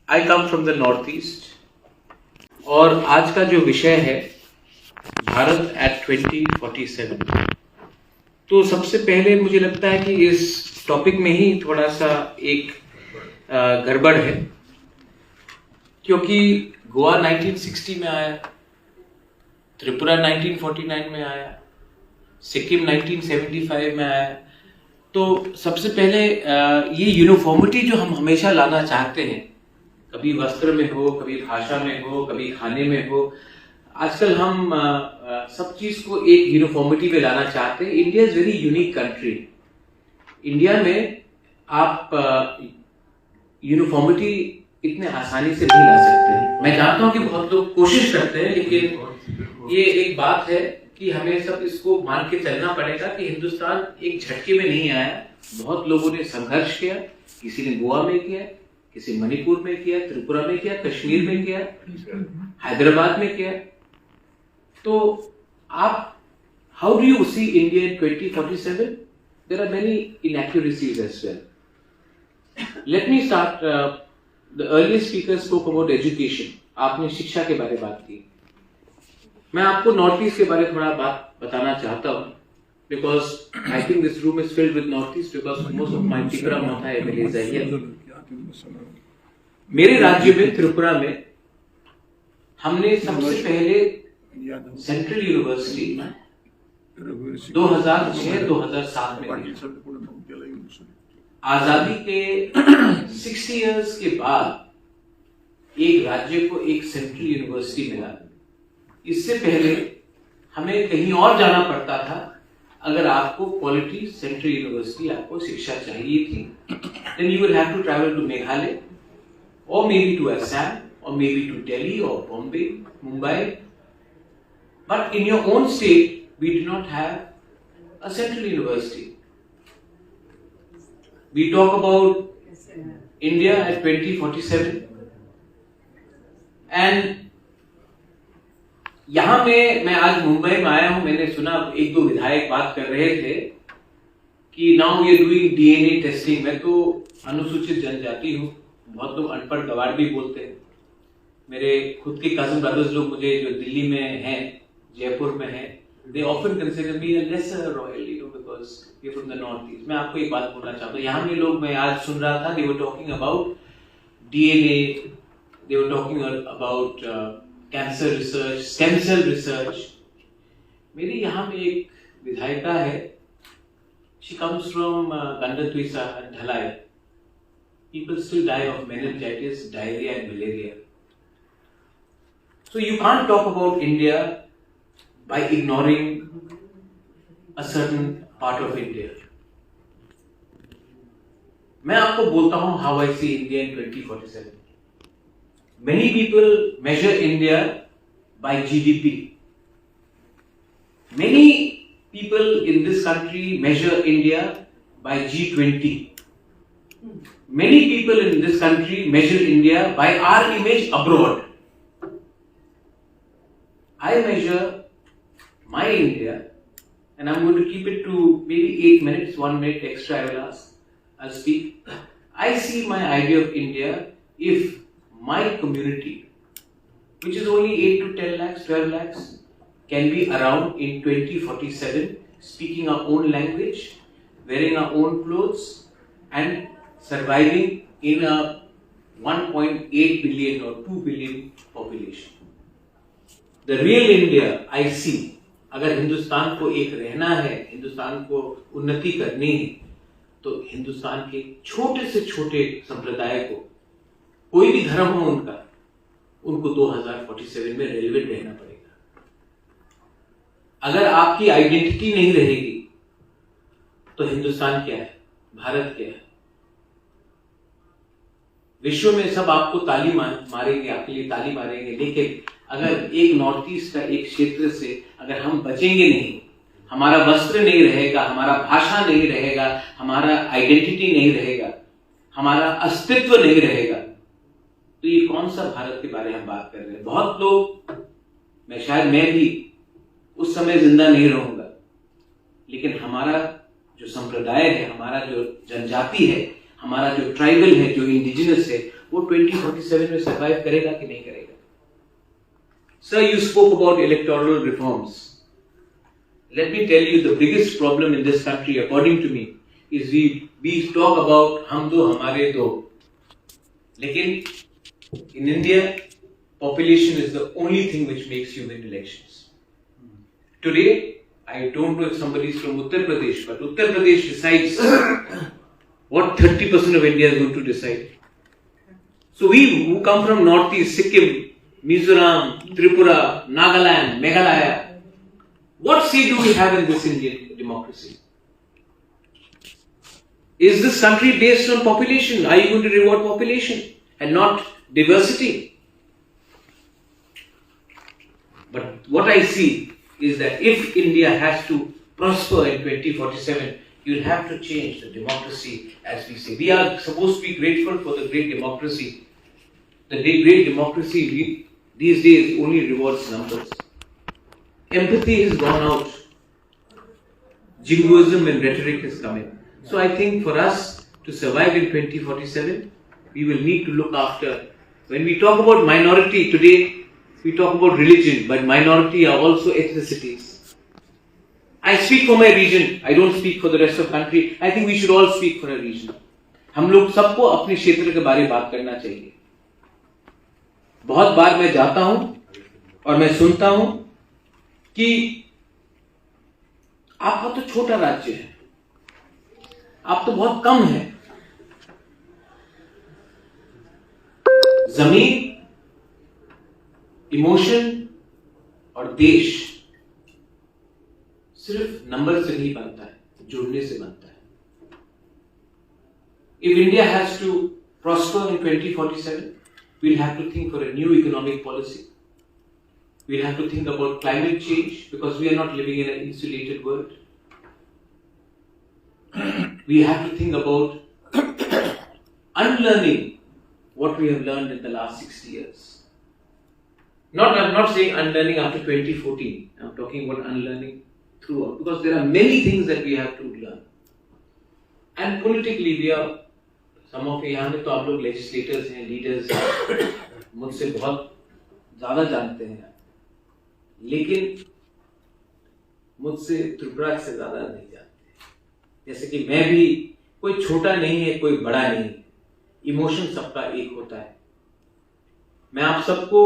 I come from the north east और आज का जो विषय है भारत एट 2047। तो सबसे पहले मुझे लगता है कि इस टॉपिक में ही थोड़ा सा एक गड़बड़ है, क्योंकि गोवा 1960 में आया, त्रिपुरा 1949 में आया, सिक्किम 1975 में आया। तो सबसे पहले ये यूनिफॉर्मिटी जो हम हमेशा लाना चाहते हैं, कभी वस्त्र में हो, कभी भाषा में हो, कभी खाने में हो, आजकल हम सब चीज को एक यूनिफॉर्मिटी में लाना चाहते हैं। India is very unique country. India में आप यूनिफॉर्मिटी इतने आसानी से नहीं ला सकते हैं। मैं जानता हूं कि बहुत लोग कोशिश करते हैं, लेकिन ये एक बात है कि हमें सब इसको मान के चलना पड़ेगा कि हिंदुस्तान एक झटके में नहीं आया। बहुत लोगों ने संघर्ष किया, किसी ने गोवा में किया, किसी मणिपुर में किया, त्रिपुरा में किया, कश्मीर में किया, हैदराबाद में किया। तो आप how do you see India in 2047? There are many inaccuracies as well. Let me start. The earlier speaker spoke about education. आपने शिक्षा के बारे में बात की। मैं आपको नॉर्थ ईस्ट के बारे में थोड़ा बात बताना चाहता हूँ, because I think this room is filled with North East because most of my Tripura Matha MLAs are here. मेरे राज्य में त्रिपुरा में हमने सबसे पहले सेंट्रल यूनिवर्सिटी 2006-2007 में आजादी के 60 इयर्स के बाद एक राज्य को एक सेंट्रल यूनिवर्सिटी मिला। इससे पहले हमें कहीं और जाना पड़ता था अगर आपको क्वालिटी सेंट्रल यूनिवर्सिटी आपको शिक्षा चाहिए थी। then you will have to travel to Meghalaya or maybe to Assam or maybe to Delhi or Bombay, Mumbai. But in your own state, we do not have a central university. We talk about India at 2047, and यहां मैं आज मुंबई में आया हूं। मैंने सुना एक दो विधायक बात कर रहे थे कि now we are doing DNA testing. मैं तो अनुसूचित जनजाति हूं, बहुत लोग अनपढ़ गवार भी बोलते हैं। मेरे खुद के कजन ब्रदर्स लोग मुझे जो दिल्ली में हैं, जयपुर में हैं, they often consider me a lesser royal, because we're from the north east. मैं आपको एक बात बोलना चाहता हूँ। यहाँ के लोग, मैं आज सुन रहा था, they were talking about DNA, they were talking about cancer research, stem cell research. मेरी यहाँ में एक विधायिका है, she comes from Gandatuisa and Dhalai. People still die of meningitis, diarrhea and malaria. So you can't talk about India by ignoring a certain part of India. मैं आपको बोलता हूँ how I see India in 2047. Many people measure India by GDP. Many people in this country measure India by G20. Many people in this country measure India by our image abroad. I measure my India, and I'm going to keep it to maybe 8 minutes, 1 minute extra I'll speak. I see my idea of India if my community, which is only 8 to 10 lakhs, 12 lakhs, can be around in 2047, speaking our own language, wearing our own clothes, and surviving in a 1.8 billion or 2 billion population. The real India I see, अगर हिंदुस्तान को एक रहना है, हिंदुस्तान को उन्नति करनी है, तो हिंदुस्तान के छोटे से छोटे संप्रदाय को, कोई भी धर्म हो उनको 2047 में रेलिवेंट रहना पड़ेगा। अगर आपकी आइडेंटिटी नहीं रहेगी तो हिंदुस्तान क्या है, भारत क्या है? विश्व में सब आपको ताली मारेंगे, आपके लिए ताली मारेंगे, लेकिन अगर एक नॉर्थ ईस्ट का एक क्षेत्र से अगर हम बचेंगे नहीं, हमारा वस्त्र नहीं रहेगा, हमारा भाषा नहीं रहेगा, हमारा आइडेंटिटी नहीं रहेगा, हमारा अस्तित्व नहीं रहेगा, तो ये कौन सा भारत के बारे में हम बात कर रहे हैं? बहुत लोग, मैं भी उस समय जिंदा नहीं रहूंगा, लेकिन हमारा जो संप्रदाय है, हमारा जो जनजाति है, हमारा जो ट्राइबल है, जो इंडिजिनस है, वो 2047 में सर्वाइव करेगा कि नहीं करेगा? Sir, you spoke about electoral reforms. Let me tell you, the biggest problem in this country, according to me, is we talk about हम दो हमारे दो, लेकिन in India, population is the only thing which makes you win elections. Today, I don't know if somebody is from Uttar Pradesh, but Uttar Pradesh decides what 30% of India is going to decide. So we who come from Northeast, Sikkim, Mizoram, Tripura, Nagaland, Meghalaya, what say do we have in this Indian democracy? Is this country based on population? Are you going to reward population and not diversity? But what I see is that if India has to prosper in 2047, you'll have to change the democracy, as we say. We are supposed to be grateful for the great democracy. The great democracy these days only rewards numbers. Empathy has gone out. Jingoism and rhetoric has come in. So I think for us to survive in 2047, we will need to look after. When we talk about minority today, we talk about religion, but minority are also ethnicities. I speak for my region. I don't speak for the rest of the country. I think we should all speak for a region. हम लोग सबको अपने क्षेत्र के बारे में बात करना चाहिए. बहुत बार मैं जाता हूं और मैं सुनता हूं कि आपका तो छोटा राज्य है, आप तो बहुत कम है. जमीन, इमोशन और देश सिर्फ नंबर से नहीं बनता है, जुड़ने से बनता है. If India has to prosper in 2047, we'll have to think for a new economic policy. We'll have to think about climate change, because we are not living in an insulated world. We have to think about unlearning what we have learned in the last 60 years. I'm not saying unlearning after 2014. I'm talking about unlearning throughout, because there are many things that we have to learn. And politically, we are some of यहाँ में तो आप लोग legislators हैं, leaders हैं, मुझसे बहुत ज़्यादा जानते हैं, लेकिन मुझसे त्रिपुरा से ज़्यादा नहीं जानते. जैसे कि मैं भी, कोई छोटा नहीं है, कोई बड़ा नहीं है, इमोशन सबका एक होता है. मैं आप सबको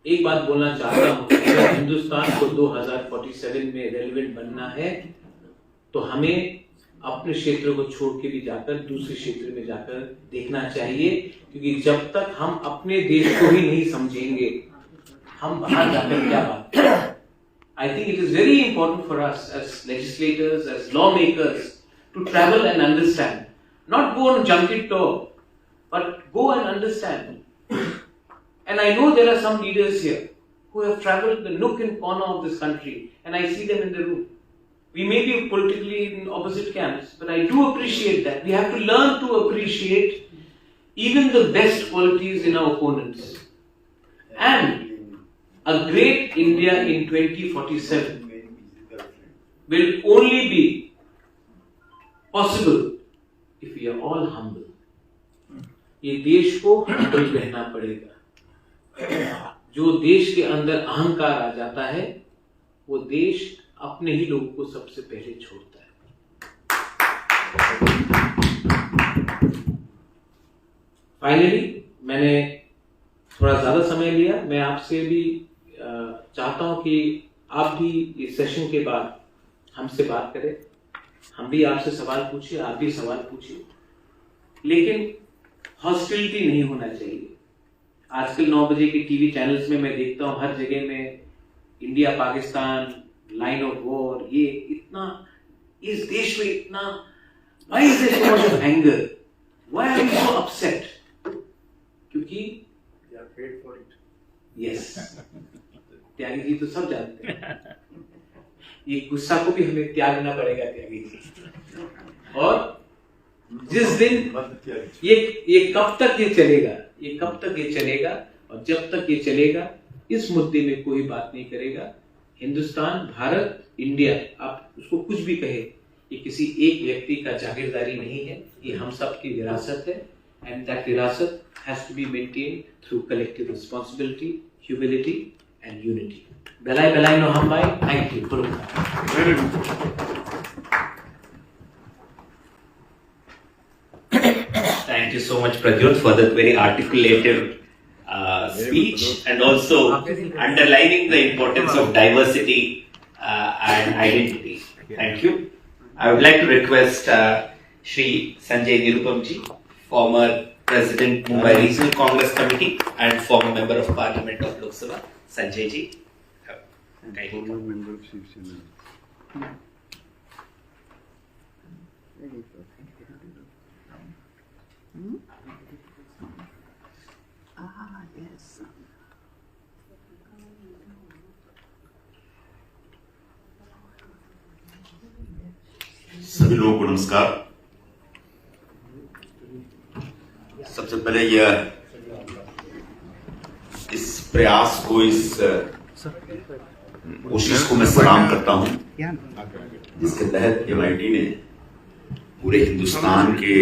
एक बात बोलना चाहता हूँ कि अगर हिंदुस्तान को 2047 में रेलेवेंट बनना है, तो हमें अपने क्षेत्र को छोड़ के भी जाकर दूसरे क्षेत्र में जाकर देखना चाहिए, क्योंकि जब तक हम अपने देश को ही नहीं समझेंगे, हम बाहर जाकर क्या बात करेंगे. I think it is very important for us as legislators, as lawmakers, to travel and understand. Not go on junket tour, but go and understand. And I know there are some leaders here who have traveled the nook and corner of this country, and I see them in the room. We may be politically in opposite camps, but I do appreciate that. We have to learn to appreciate even the best qualities in our opponents. And a great India in 2047 will only be possible if we are all humble. ये देश को humble रहना पड़ेगा. जो देश के अंदर अहंकार आ जाता है, वो देश अपने ही लोगों को सबसे पहले छोड़ता है. फाइनली, मैंने थोड़ा ज्यादा समय लिया. मैं आपसे भी चाहता हूं कि आप भी इस सेशन के बाद हमसे बात करें. हम भी आपसे सवाल पूछिए, आप भी सवाल पूछिए, लेकिन हॉस्टिलिटी नहीं होना चाहिए. आजकल 9 बजे के टीवी चैनल्स में मैं देखता हूं, हर जगह में India Pakistan line of war, ये इतना, इस देश में इतना, why is there so much of anger? Why are you so upset? क्योंकि they are paid for it. Yes. Tyagi ji तो सब जानते हैं. ये गुस्सा को भी हमें त्यागना पड़ेगा, त्यागी जी. और जिस दिन ये कब तक ये चलेगा, ये कब तक ये चलेगा, और जब तक ये चलेगा, इस मुद्दे में कोई बात नहीं करेगा. हिंदुस्तान, भारत, इंडिया, आप उसको कुछ भी कहे, ये किसी एक व्यक्ति का जागीरदारी नहीं है, ये हम सब की विरासत है. and that virasat has to be maintained through collective responsibility, humility, and unity. Belai belai no hambai. Thank you. Very good. Thank you so much, Pradyot, for that very articulative speech and also underlining the importance of diversity and identity. Thank you. I would like to request Shri Sanjay Nirupamji, former President Mumbai Regional Congress Committee and former Member of Parliament of Lok Sabha. Sanjay ji. Former member of Shiv Sena. सभी लोगों को नमस्कार। सबसे पहले इस प्रयास को, इस कोशिश को मैं सलाम करता हूं, जिसके तहत MIT ने पूरे हिंदुस्तान के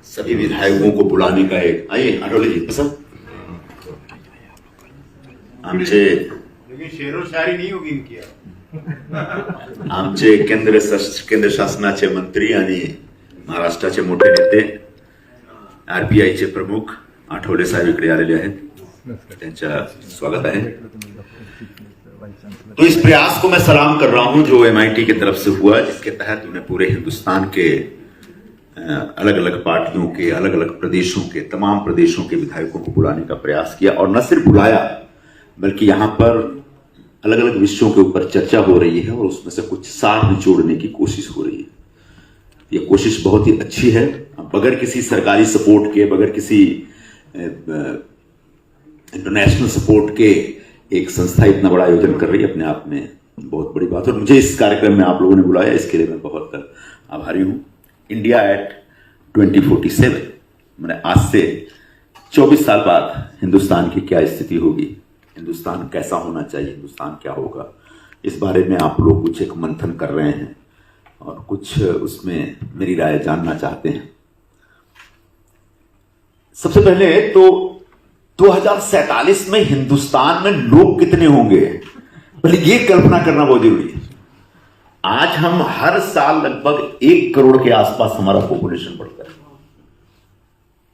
सभी विधायकों को बुलाने का एक आठवले जी पसंद आमचे, लेकिन शेरो शायरी नहीं होगी इनकी। आमचे केंद्र शासनाचे मंत्री आणि महाराष्ट्राचे मोठे नेते RBIचे प्रमुख आठवले साहेब इकडे आलेले आहेत, त्यांच्या स्वागत आहे। तो इस प्रयास को मैं सलाम कर रहा हूं जो MIT की तरफ से हुआ, जिसके तहत उन्हें पूरे हिंदुस्तान के अलग अलग पार्टियों के, अलग अलग प्रदेशों के, तमाम प्रदेशों के विधायकों को बुलाने का प्रयास किया। और न सिर्फ बुलाया, बल्कि यहाँ पर अलग अलग विषयों के ऊपर चर्चा हो रही है और उसमें से कुछ सार निचोड़ने की कोशिश हो रही है। ये कोशिश बहुत ही अच्छी है। बगैर किसी सरकारी सपोर्ट के, बगैर किसी इंटरनेशनल सपोर्ट के एक संस्था इतना बड़ा आयोजन कर रही है, अपने आप में बहुत बड़ी बात है। और मुझे इस कार्यक्रम में आप लोगों ने बुलाया, इसके लिए मैं बहुत आभारी हूं। इंडिया एट 2047, मैंने आज से 24 साल बाद हिंदुस्तान की क्या स्थिति होगी, हिंदुस्तान कैसा होना चाहिए, हिंदुस्तान क्या होगा, इस बारे में आप लोग कुछ एक मंथन कर रहे हैं और कुछ उसमें मेरी राय जानना चाहते हैं। सबसे पहले तो 2047 में हिंदुस्तान में लोग कितने होंगे, पहले ये कल्पना करना बहुत जरूरी है। आज हम हर साल लगभग 1 करोड़ के आसपास हमारा पॉपुलेशन बढ़ता है।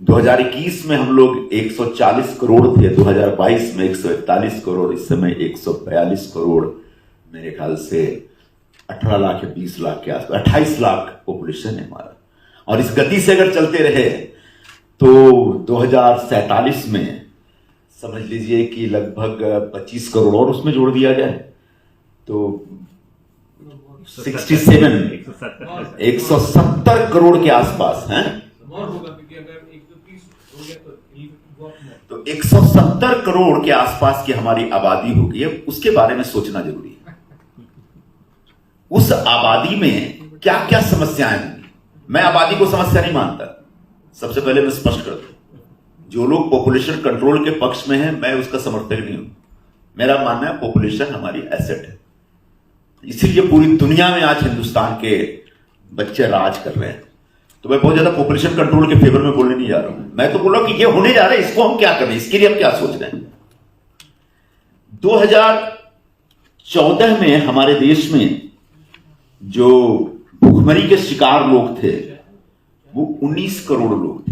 2021 में हम लोग 140 करोड़ थे, 2022 में 141 करोड़, इस समय 142 करोड़, मेरे ख्याल से 18 लाख या 20 लाख के आसपास, 28 लाख पॉपुलेशन है हमारा। और इस गति से अगर चलते रहे तो 2047 में समझ लीजिए कि लगभग 25 करोड़ और उसमें जोड़ दिया जाए तो 170 करोड़ के आसपास हैं। तो 170 करोड़ के आसपास की हमारी आबादी होगी। उसके बारे में सोचना जरूरी है। उस आबादी में क्या क्या समस्याएं होंगी। मैं आबादी को समस्या नहीं मानता, सबसे पहले मैं स्पष्ट कर दूं। जो लोग पॉपुलेशन कंट्रोल के पक्ष में हैं, मैं उसका समर्थक नहीं हूं। मेरा मानना है पॉपुलेशन हमारी एसेट है, इसीलिए पूरी दुनिया में आज हिंदुस्तान के बच्चे राज कर रहे हैं। तो मैं बहुत ज्यादा पॉपुलेशन कंट्रोल के फेवर में बोलने नहीं जा रहा हूं। मैं तो बोल रहा हूं कि ये होने जा रहा है, इसको हम क्या करें, इसके लिए हम क्या सोच रहे हैं। 2014 में हमारे देश में जो भूखमरी के शिकार लोग थे वो 19 करोड़ लोग थे।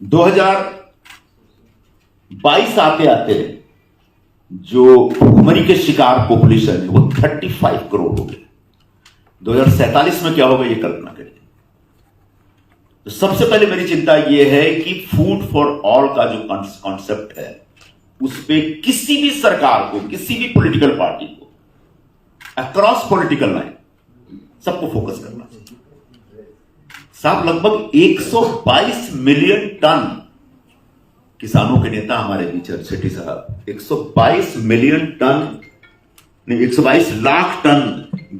2022 आते आते जो भूखमरी के शिकार पॉपुलेशन है वो 35 करोड़ हो गए। 2047 में क्या होगा ये कल्पना करिए। तो सबसे पहले मेरी चिंता यह है कि फूड फॉर ऑल का जो कॉन्सेप्ट है उस पे किसी भी सरकार को, किसी भी पॉलिटिकल पार्टी को, अक्रॉस पॉलिटिकल लाइन सबको फोकस करना चाहिए। साहब लगभग 122 मिलियन टन, किसानों के नेता हमारे बीच शेट्टी साहब, 122 मिलियन टन नहीं 122 लाख टन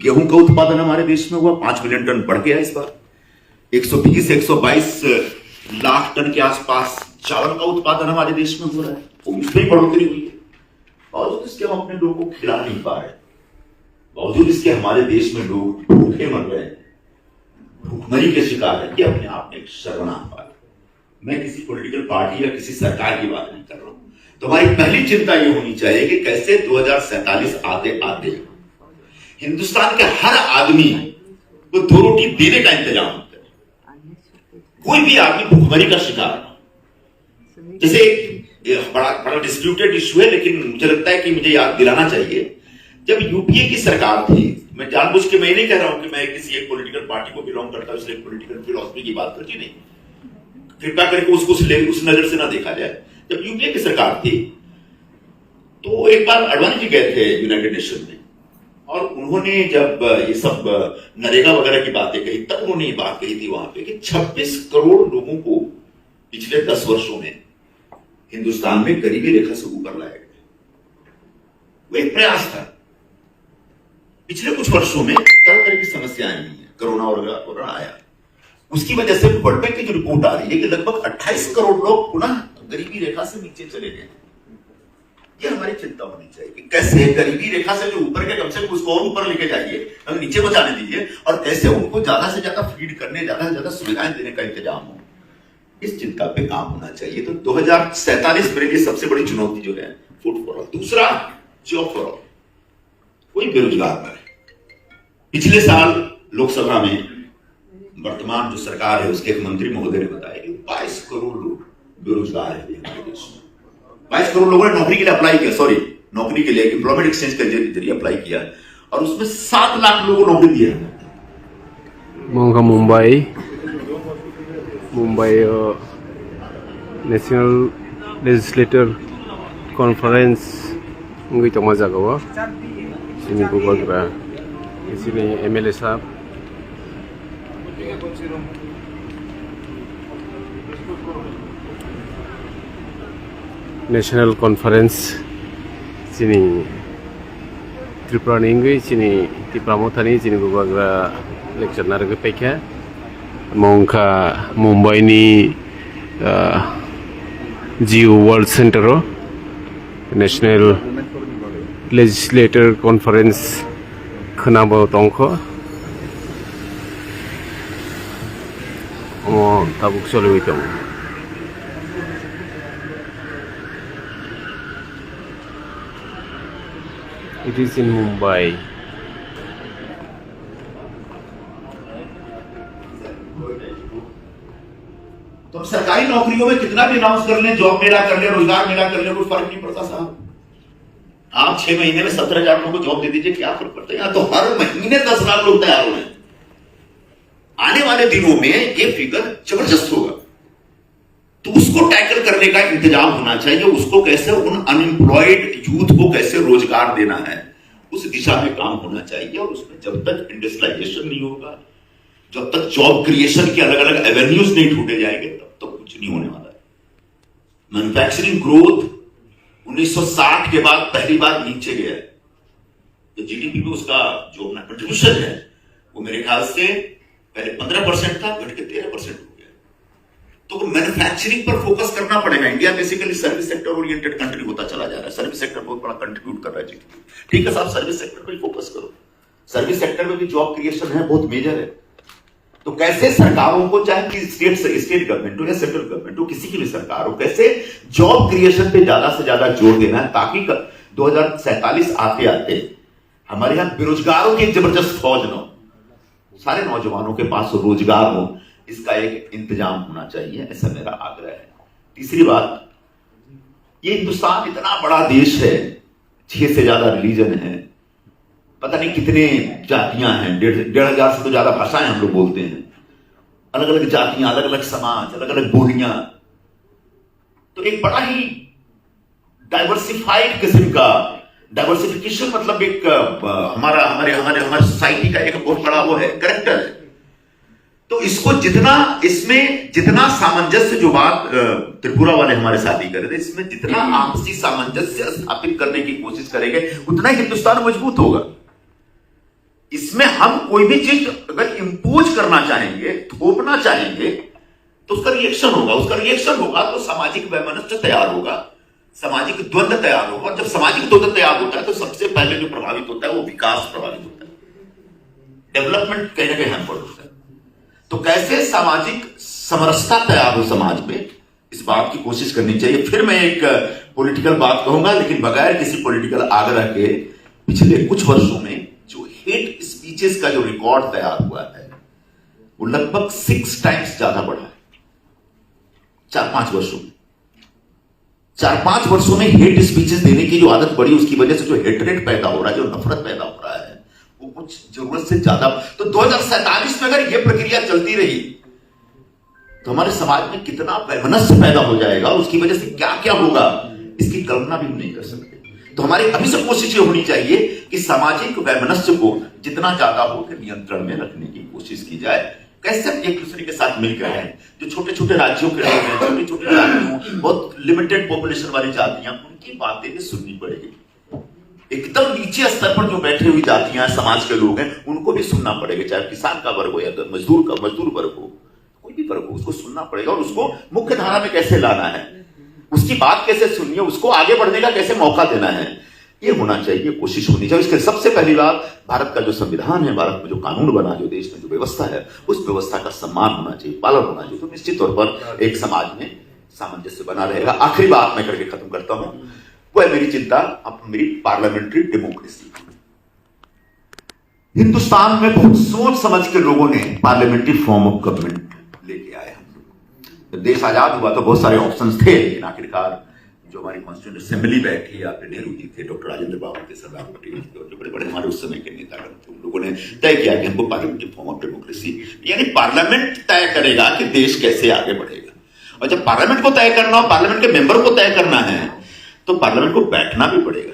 गेहूं का उत्पादन हमारे देश में हुआ। 5 मिलियन टन बढ़ गया इस बार। 122 लाख टन के आसपास चावल का उत्पादन हमारे देश में हो रहा है, उसमें बढ़ोतरी हुई है। और उसके हम अपने लोगों को खिला नहीं पा रहे। बावजूद इसके हमारे देश में लोग भूखे मर रहे हैं, भूखमरी के शिकार है, कि अपने आप में एक शर्मनाक बात है। मैं किसी पॉलिटिकल पार्टी या किसी सरकार की बात नहीं कर रहा हूं। तो हमारी पहली चिंता ये होनी चाहिए कि कैसे 2047 आते आते हिंदुस्तान के हर आदमी को 2 रोटी देने का इंतजाम होता है, कोई भी आदमी भूखमरी का शिकार ना। जैसे एक बड़ा डिस्प्यूटेड इश्यू है, लेकिन मुझे लगता है कि मुझे याद दिलाना चाहिए, जब यूपीए की सरकार थी, मैं जानबूझ के मैं नहीं कह रहा हूं कि मैं किसी एक पॉलिटिकल पार्टी को बिलोंग करता हूं इसलिए पॉलिटिकल फिलॉसफी की बात करती नहीं, कृपया करके उसको उस नजर से ना देखा जाए। जब यूपीए की सरकार थी तो एक बार अडवाणी जी गए थे यूनाइटेड नेशन में, और उन्होंने जब ये सब नरेगा वगैरह की बातें कही, तब उन्होंने ये बात कही थी वहां पे कि 26 करोड़ लोगों को पिछले 10 वर्षों में हिंदुस्तान में गरीबी रेखा से ऊपर लाया गया। वो एक प्रयास था। पिछले कुछ वर्षों में तरह तरह की समस्याएं आई हैं, कोरोना आया, उसकी वजह से वर्ल्ड बैंक की जो रिपोर्ट आ रही है कि लगभग 28 करोड़ लोग पुनः गरीबी रेखा से नीचे चले गए। ये हमारी चिंता होनी चाहिए कि कैसे गरीबी रेखा से जो ऊपर के, कम से कम उसको और ऊपर लेके जाइए, हमें नीचे को जाने दीजिए, और कैसे उनको ज्यादा से ज्यादा फीड करने, ज्यादा से ज्यादा सुविधाएं देने का इंतजाम हो, इस चिंता पे काम होना चाहिए। तो 2047 मेरे लिए सबसे बड़ी चुनौती जो है फूड फॉर ऑल। दूसरा, जॉब फॉर ऑल, कोई बेरोजगार न रहे। पिछले साल लोकसभा में वर्तमान जो सरकार है उसके एक मंत्री महोदय ने बताया कि 22 करोड़ लोग बेरोजगार है हमारे देश में। 22 करोड़ लोगों ने नौकरी के लिए अप्लाई किया, नौकरी के लिए एम्प्लॉयमेंट एक्सचेंज के जरिए अप्लाई किया, और उसमें 7 लाख लोगों को नौकरी दी है। Mumbai national legislator conference ngi tong jagawa sini bubagra sini MLA साहब national conference sini Tripura ngi sini Tripura मोथानी sini bubagra लेक्चर नारगे पैखा मौंखा मुंबई नि Jio world centre national legislator conference खोनाबो दंखो ताबुक सोलिबाय दं। It is in Mumbai. तो अब सरकारी नौकरियों में कितना भी अनाउंस कर लें, जॉब मेला कर लें, रोजगार मेला कर लें, कोई फर्क नहीं पड़ता साहब। आप 6 महीने में 17,000 लोगों को जॉब दे दीजिए, क्या फर्क पड़ता है? यहाँ तो हर महीने 10 लाख लोग तैयार हो रहे हैं। आने वाले दिनों में ये फिगर जबरदस्त होगा, तो उसको टैकल करने का इंतजाम होना चाहिए। उसको कैसे, उन अनएम्प्लॉयड यूथ को कैसे रोजगार देना है, उस दिशा में काम होना चाहिए। और उसमें जब तक इंडस्ट्रियलाइजेशन नहीं होगा, जब तक जॉब क्रिएशन के अलग अलग एवेन्यूज नहीं ढूंढे जाएंगे, तब तक कुछ नहीं होने वाला है। मैन्युफैक्चरिंग ग्रोथ 1960 के बाद पहली बार नीचे गया है। तो जीडीपी में उसका जो अपना कंट्रीब्यूशन है वो मेरे ख्याल से पहले 15% था, घट के 13% हो गया। तो मैन्युफैक्चरिंग पर फोकस करना पड़ेगा। India basically service sector oriented country होता चला जा रहा है। सर्विस सेक्टर बहुत बड़ा कंट्रीब्यूट कर रहा है जीडीपी। ठीक है साहब, सर्विस सेक्टर पर फोकस करो। सर्विस सेक्टर में भी जॉब क्रिएशन है, बहुत मेजर है। तो कैसे सरकारों को, चाहे स्टेट गवर्नमेंट हो या सेंट्रल गवर्नमेंट हो, किसी की भी सरकार हो, कैसे जॉब क्रिएशन पे ज्यादा से ज्यादा जोर देना है, ताकि 2047 आते आते हमारे यहां बेरोजगारों की एक जबरदस्त फौज न हो, सारे नौजवानों के पास रोजगार हो, इसका एक इंतजाम होना चाहिए, ऐसा मेरा आग्रह है। तीसरी बात, ये हिंदुस्तान इतना बड़ा देश है, 6 से ज्यादा रिलीजन है, पता नहीं कितने जातियां हैं, 1,500 से तो ज्यादा भाषाएं हम लोग बोलते हैं, अलग अलग जातियां, अलग अलग समाज, अलग अलग बोलियां। तो एक बड़ा ही डाइवर्सिफाइड किस्म का, डाइवर्सिफिकेशन मतलब एक हमारे सोसाइटी का एक बहुत बड़ा वो है, कैरेक्टर है। तो इसको इसमें जितना सामंजस्य, जो बात त्रिपुरा वाले हमारे साथी कर रहे थे, इसमें जितना आपसी सामंजस्य स्थापित करने की कोशिश करेंगे, उतना ही हिंदुस्तान मजबूत होगा। इसमें हम कोई भी चीज अगर इंपोज करना चाहेंगे, थोपना चाहेंगे, तो उसका रिएक्शन होगा तो सामाजिक वैमनस्य तैयार होगा, सामाजिक द्वंद्व तैयार होगा, और जब सामाजिक द्वंद्व तैयार होता है तो सबसे पहले जो प्रभावित होता है वो विकास प्रभावित होता है, डेवलपमेंट कहीं ना कहीं हैम्पर होता है। तो कैसे सामाजिक समरसता तैयार हो समाज में, इस बात की कोशिश करनी चाहिए। फिर मैं एक पॉलिटिकल बात कहूंगा, लेकिन बगैर किसी पॉलिटिकल आग्रह के, पिछले कुछ वर्षों में जो हेट स्पीचेस का जो रिकॉर्ड तैयार हुआ है वो लगभग 6 टाइम्स ज्यादा बढ़ा है 4-5 वर्षों में। 4-5 वर्षों में हेट स्पीचेस देने की जो आदत बढ़ी, उसकी वजह से जो हेटरेट पैदा हो रहा है, जो नफरत पैदा हो रहा है, वो कुछ जरूरत से ज्यादा। तो 2047 में अगर ये प्रक्रिया चलती रही तो हमारे समाज में कितना वैमनस्य पैदा हो जाएगा, उसकी वजह से क्या क्या होगा, इसकी कल्पना भी हम नहीं कर सकते। तो हमारी अभी से कोशिश ये होनी चाहिए कि सामाजिक वैमनस्य को जितना ज्यादा हो कि नियंत्रण में रखने की कोशिश की जाए। कैसे हम एक दूसरे के साथ मिलकर हैं, जो छोटे छोटे राज्यों के लोग हैं, छोटे छोटे राज्यों, बहुत लिमिटेड पॉपुलेशन वाली जातियां, उनकी बातें भी सुननी पड़ेगी। एकदम नीचे स्तर पर जो बैठे हुई जातियां, समाज के लोग हैं, उनको भी सुनना पड़ेगा, चाहे किसान का वर्ग हो या मजदूर वर्ग हो, कोई भी वर्ग हो, उसको सुनना पड़ेगा। और उसको मुख्य धारा में कैसे लाना है, उसकी बात कैसे सुनिए, उसको आगे बढ़ने का कैसे मौका देना है, ये होना चाहिए, कोशिश होनी चाहिए। इसके सबसे पहली बात, भारत का जो संविधान है, भारत में जो कानून बना, जो देश में जो व्यवस्था है, उस व्यवस्था का सम्मान होना चाहिए, पालन होना चाहिए। तो निश्चित तौर पर एक समाज में सामंजस्य बना रहेगा। आखिरी बात मैं करके खत्म करता हूं, वो है मेरी चिंता, अब मेरी पार्लियामेंट्री डेमोक्रेसी। हिंदुस्तान में बहुत सोच समझ के लोगों ने पार्लियामेंट्री फॉर्म ऑफ गवर्नमेंट लेके आए। हम लोग जब देश आजाद हुआ तो बहुत सारे ऑप्शंस थे, लेकिन आखिरकार जो हमारी कॉन्स्टिट्यूंट असेंबली बैठी, आपके नेहरू जी थे, डॉक्टर राजेंद्र बाबू थे, सरदार पटेल थे, और जो बड़े बड़े हमारे उस समय के नेता थे, उन लोगों ने तय किया कि हमको पार्लियामेंट्री फॉर्म ऑफ डेमोक्रेसी, यानी पार्लियामेंट तय करेगा कि देश कैसे आगे बढ़ेगा। और जब पार्लियामेंट को तय करना हो, पार्लियामेंट के मेंबर को तय करना है, तो पार्लियामेंट को बैठना भी पड़ेगा,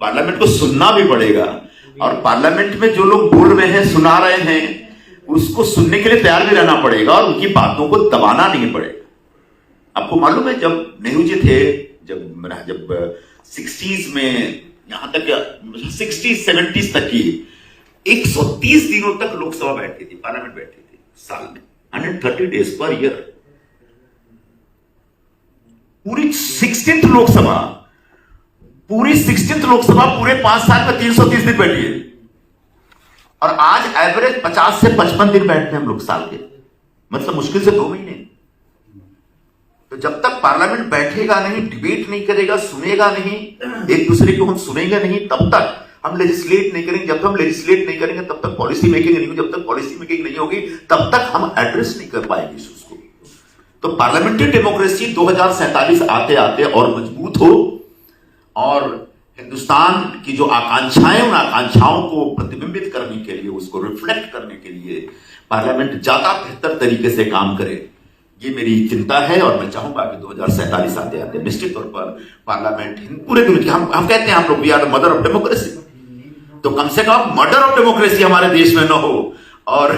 पार्लियामेंट को सुनना भी पड़ेगा, और पार्लियामेंट में जो लोग बोल रहे हैं, सुना रहे हैं, उसको सुनने के लिए तैयार भी रहना पड़ेगा, और उनकी बातों को दबाना नहीं पड़ेगा। आपको मालूम है, जब नेहरू जी थे, जब 60s में, यहां तक 60s 70s तक की 130 दिनों तक लोकसभा बैठती थी, पार्लियामेंट बैठती थी साल में, 130 डेज पर ईयर। पूरी 16th लोकसभा पूरे 5 साल में 330 दिन बैठी है, और आज एवरेज 50 से 55 दिन बैठते हैं हम लोग साल के, मतलब मुश्किल से 2 महीने। तो जब तक पार्लियामेंट बैठेगा नहीं, डिबेट नहीं करेगा, सुनेगा नहीं, एक दूसरे को हम सुनेंगे नहीं, तब तक हम लेजिस्लेट नहीं करेंगे। जब तक हम लेजिस्लेट नहीं करेंगे, तब तक पॉलिसी मेकिंग नहीं होगी। जब तक पॉलिसी मेकिंग नहीं होगी, तब तक हम एड्रेस नहीं कर पाएंगे इश्यूज को। तो पार्लियामेंट्री डेमोक्रेसी 2047 आते आते और मजबूत हो, और हिंदुस्तान की जो आकांक्षाएं, उन आकांक्षाओं को प्रतिबिंबित करने के लिए, उसको रिफ्लेक्ट करने के लिए पार्लियामेंट ज्यादा बेहतर तरीके से काम करे, ये मेरी चिंता है। और मैं चाहूंगा कि 2047 आते आते निश्चित तौर पर पार्लियामेंट पूरे दुनिया की, हम कहते हैं हम लोग we are the mother of democracy, तो कम से कम मर्डर ऑफ डेमोक्रेसी हमारे देश में न हो, और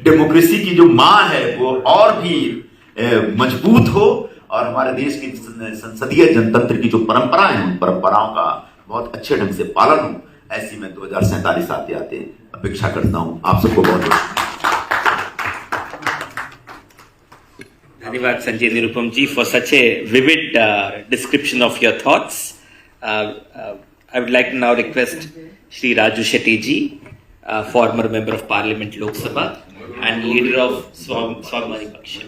डेमोक्रेसी की जो मां है वो और भी मजबूत हो, और हमारे देश की संसदीय जनतंत्र की जो परंपरा है, उन परंपराओं का बहुत अच्छे ढंग से पालन हो, ऐसी मैं 2047 आते आते अपेक्षा करता हूं। आप सबको बहुत बहुत धन्यवाद संजय निरुपम जी for such a vivid description of your thoughts. I would like to now request Shri Raju Shetty ji, former member of Parliament Lok Sabha and leader of Swamimani Paksha.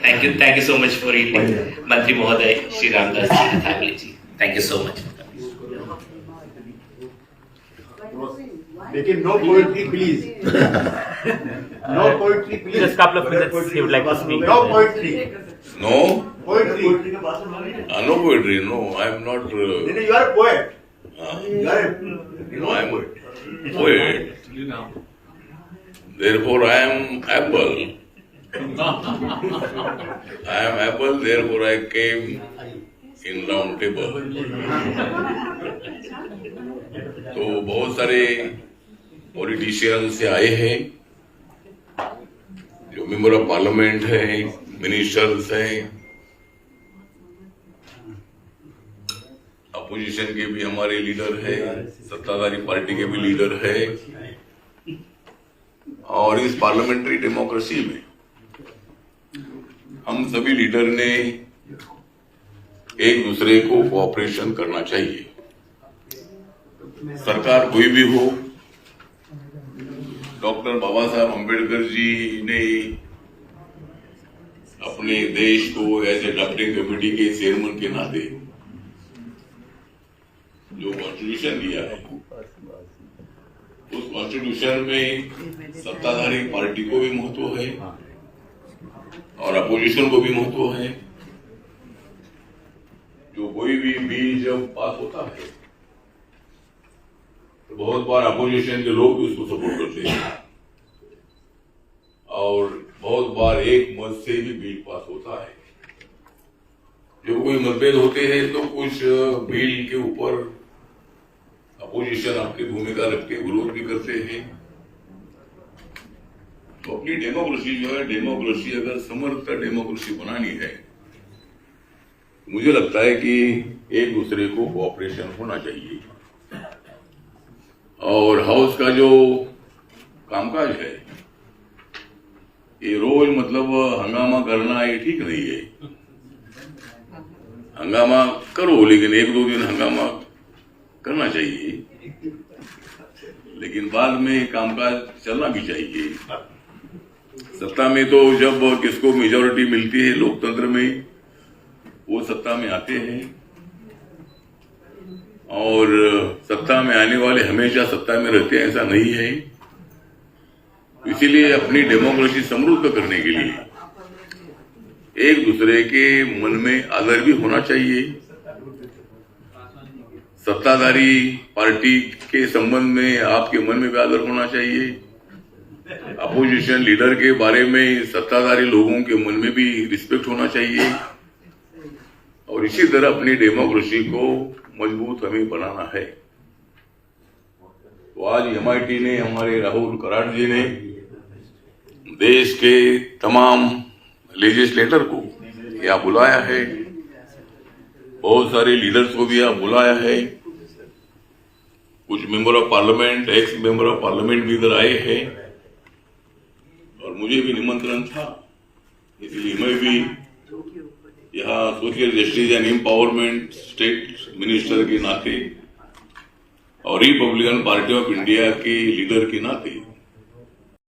Thank you so much for eating, Mantri Mohoday, Shri Ramdas ji, Athawale ji. Thank you so much. लेकिन no poetry please, no poetry please, Just couple of minutes he would like to speak. No poetry, No, poetry, no poetry. No, I'm not. You are poet, you are No, I'm a poet. Therefore, I am apple. I am apple. Therefore, I came in round table. तो बहुत सारे politician से आए हैं, जो member of parliament है, ministers हैं, opposition के भी हमारे लीडर है, सत्ताधारी पार्टी के भी लीडर है, और इस पार्लियामेंट्री डेमोक्रेसी में हम सभी लीडर ने एक दूसरे को कोऑपरेशन करना चाहिए। सरकार कोई भी हो, डॉक्टर बाबा साहब अम्बेडकर जी ने अपने देश को एज ए ड्राफ्टिंग कमेटी के चेयरमैन के नाते जो कॉन्स्टिट्यूशन दिया है, उस कॉन्स्टिट्यूशन में सत्ताधारी पार्टी को भी महत्व है और अपोजिशन को भी महत्व है। जो कोई भी बिल जब पास होता है तो बहुत बार अपोजिशन के लोग भी उसको सपोर्ट करते हैं और बहुत बार एक मत से भी बिल पास होता है। जब कोई मतभेद होते हैं तो कुछ बिल के ऊपर अपोजिशन आपकी भूमिका रख के विरोध भी करते हैं। तो अपनी डेमोक्रेसी जो है, डेमोक्रेसी अगर समर्थ डेमोक्रेसी बनानी है, मुझे लगता है कि एक दूसरे को कोऑपरेशन होना चाहिए। और हाउस का जो कामकाज है, ये रोज मतलब हंगामा करना ये ठीक नहीं है। हंगामा करो, लेकिन एक दो दिन हंगामा करना चाहिए, लेकिन बाद में कामकाज चलना भी चाहिए। सत्ता में तो जब किसको मेजॉरिटी मिलती है लोकतंत्र में, वो सत्ता में आते हैं और सत्ता में आने वाले हमेशा सत्ता में रहते हैं, ऐसा नहीं है। इसीलिए अपनी डेमोक्रेसी समृद्ध करने के लिए एक दूसरे के मन में आदर भी होना चाहिए। सत्ताधारी पार्टी के संबंध में आपके मन में भी आदर होना चाहिए। अपोजिशन लीडर के बारे में सत्ताधारी लोगों के मन में भी रिस्पेक्ट होना चाहिए। और इसी तरह अपनी डेमोक्रेसी को मजबूत हमें बनाना है। तो आज MIT ने, हमारे राहुल कराड़ जी ने देश के तमाम लेजिस्लेटर को यहाँ बुलाया है, बहुत सारे लीडर्स को भी यहाँ बुलाया है। कुछ member of parliament, x member of parliament भी इधर आए हैं और मुझे भी निमंत्रण था, इसलिए मैं भी यहाँ social justice and empowerment state minister के नाते और रिपब्लिकन पार्टी ऑफ इंडिया के लीडर के नाते